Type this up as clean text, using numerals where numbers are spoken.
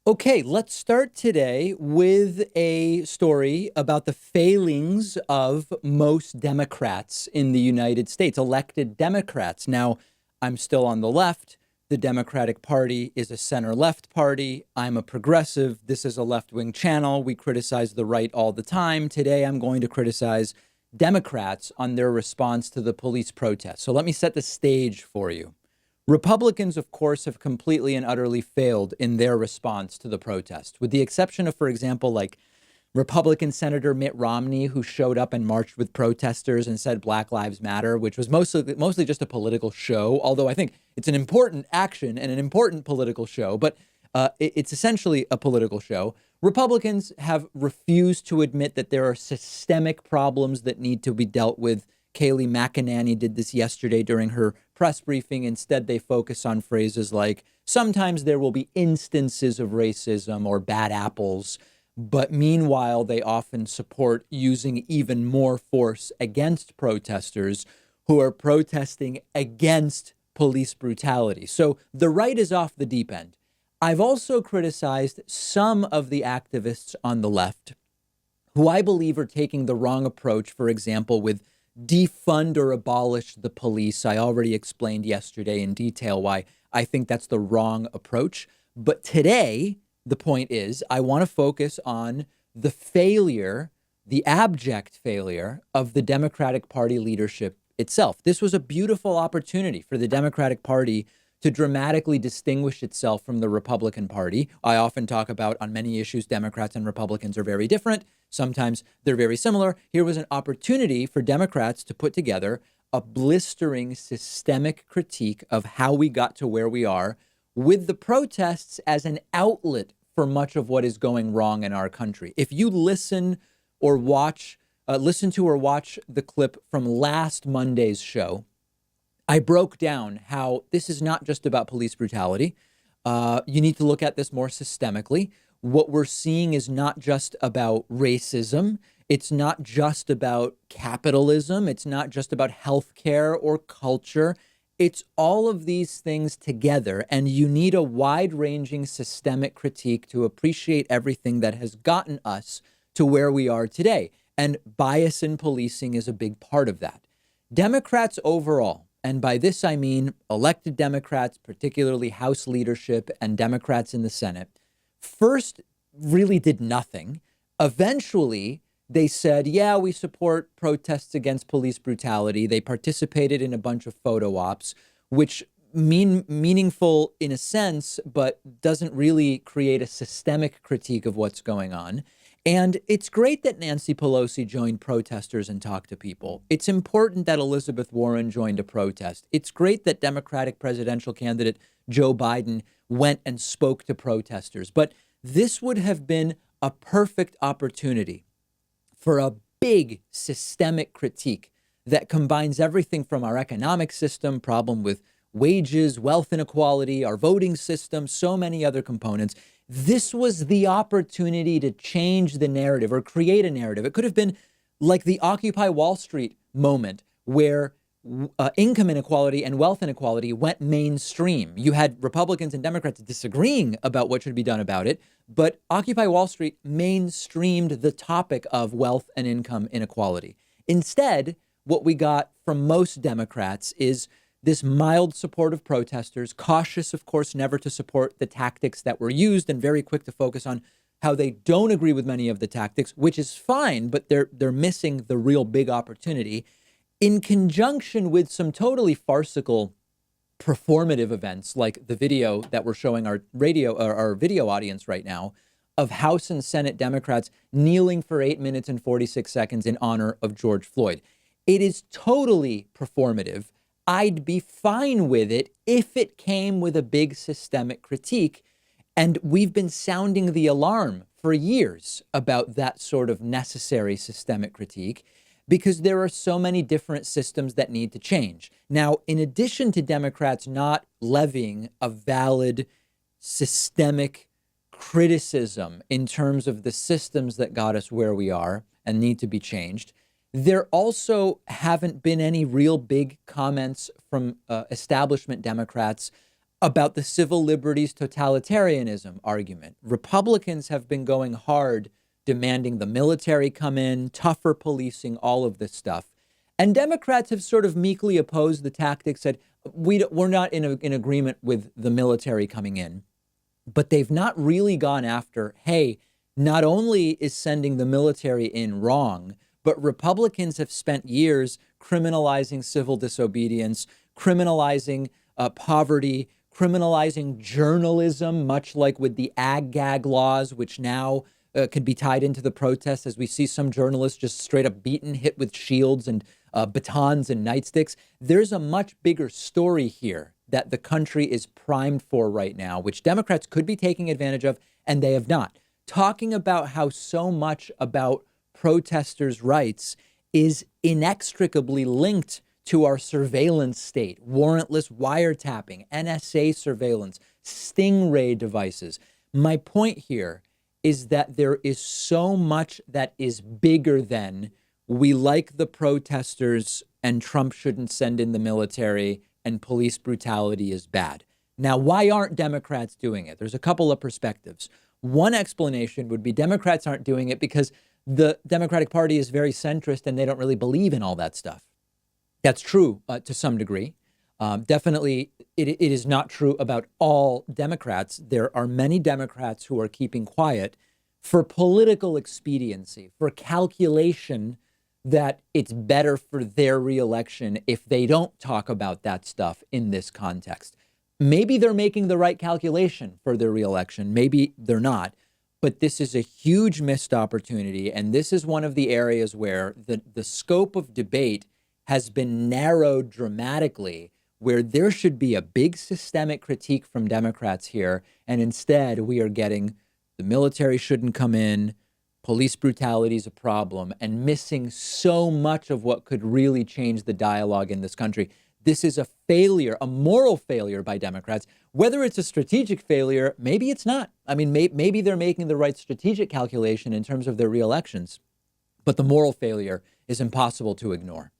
Okay, let's start today with a story about the failings of most Democrats in the United States, elected Democrats. Now, I'm still on the left. The Democratic Party is a center left party. I'm a progressive. This is a left wing channel. We criticize the right all the time. Today, I'm going to criticize Democrats on their response to the police protests. So let me set the stage for you. Republicans, of course, have completely and utterly failed in their response to the protest, with the exception of, for example, like Republican Senator Mitt Romney, who showed up and marched with protesters and said Black Lives Matter, which was mostly just a political show, although I think it's an important action and an important political show, but it's essentially a political show. Republicans have refused to admit that there are systemic problems that need to be dealt with. Kayleigh McEnany did this yesterday during her press briefing. Instead, they focus on phrases like, sometimes there will be instances of racism or bad apples, but meanwhile, they often support using even more force against protesters who are protesting against police brutality. So the right is off the deep end. I've also criticized some of the activists on the left who I believe are taking the wrong approach, for example, with defund or abolish the police. I already explained yesterday in detail why I think that's the wrong approach. But today, the point is, I want to focus on the failure, the abject failure of the Democratic Party leadership itself. This was a beautiful opportunity for the Democratic Party to dramatically distinguish itself from the Republican Party. I often talk about on many issues, Democrats and Republicans are very different. Sometimes they're very similar. Here was an opportunity for Democrats to put together a blistering systemic critique of how we got to where we are, with the protests as an outlet for much of what is going wrong in our country. If you listen or watch, listen to or watch the clip from last Monday's show, I broke down how this is not just about police brutality. You need to look at this more systemically. What we're seeing is not just about racism. It's not just about capitalism. It's not just about healthcare or culture. It's all of these things together. And you need a wide-ranging systemic critique to appreciate everything that has gotten us to where we are today. And bias in policing is a big part of that. Democrats overall, and by this I mean elected Democrats, particularly House leadership and Democrats in the Senate, first really did nothing. Eventually, they said, yeah, we support protests against police brutality. They participated in a bunch of photo ops, which meaningful in a sense, but doesn't really create a systemic critique of what's going on. And it's great that Nancy Pelosi joined protesters and talked to people. It's important that Elizabeth Warren joined a protest. It's great that Democratic presidential candidate Joe Biden went and spoke to protesters. But this would have been a perfect opportunity for a big systemic critique that combines everything from our economic system, problem with wages, wealth inequality, our voting system, so many other components. This was the opportunity to change the narrative or create a narrative. It could have been like the Occupy Wall Street moment where income inequality and wealth inequality went mainstream. You had Republicans and Democrats disagreeing about what should be done about it, but Occupy Wall Street mainstreamed the topic of wealth and income inequality. Instead, what we got from most Democrats is this mild support of protesters, cautious, of course, never to support the tactics that were used, and very quick to focus on how they don't agree with many of the tactics, which is fine, but they're missing the real big opportunity, in conjunction with some totally farcical performative events like the video that we're showing our video audience right now of House and Senate Democrats kneeling for 8 minutes and 46 seconds in honor of George Floyd. It is totally performative. I'd be fine with it if it came with a big systemic critique. And we've been sounding the alarm for years about that sort of necessary systemic critique because there are so many different systems that need to change. Now, in addition to Democrats not levying a valid systemic criticism in terms of the systems that got us where we are and need to be changed, there also haven't been any real big comments from establishment Democrats about the civil liberties totalitarianism argument. Republicans have been going hard, demanding the military come in, tougher policing, all of this stuff. And Democrats have sort of meekly opposed the tactics, said, we're not in agreement with the military coming in. But they've not really gone after, hey, not only is sending the military in wrong, but Republicans have spent years criminalizing civil disobedience, criminalizing poverty, criminalizing journalism, much like with the ag-gag laws, which now could be tied into the protests as we see some journalists just straight up beaten, hit with shields and batons and nightsticks. There's a much bigger story here that the country is primed for right now, which Democrats could be taking advantage of, and they have not. Talking about how so much about protesters' rights is inextricably linked to our surveillance state, warrantless wiretapping, NSA surveillance, stingray devices. My point here is that there is so much that is bigger than we like the protesters and Trump shouldn't send in the military and police brutality is bad. Now, why aren't Democrats doing it? There's a couple of perspectives. One explanation would be Democrats aren't doing it because the Democratic Party is very centrist and they don't really believe in all that stuff. That's true to some degree. Definitely, it is not true about all Democrats. There are many Democrats who are keeping quiet for political expediency, for calculation that it's better for their reelection if they don't talk about that stuff in this context. Maybe they're making the right calculation for their reelection. Maybe they're not. But this is a huge missed opportunity. And this is one of the areas where the scope of debate has been narrowed dramatically, where there should be a big systemic critique from Democrats here. And instead, we are getting the military shouldn't come in, police brutality is a problem, and missing so much of what could really change the dialogue in this country. This is a failure, a moral failure by Democrats. Whether it's a strategic failure, maybe it's not. I mean, maybe they're making the right strategic calculation in terms of their reelections, but the moral failure is impossible to ignore.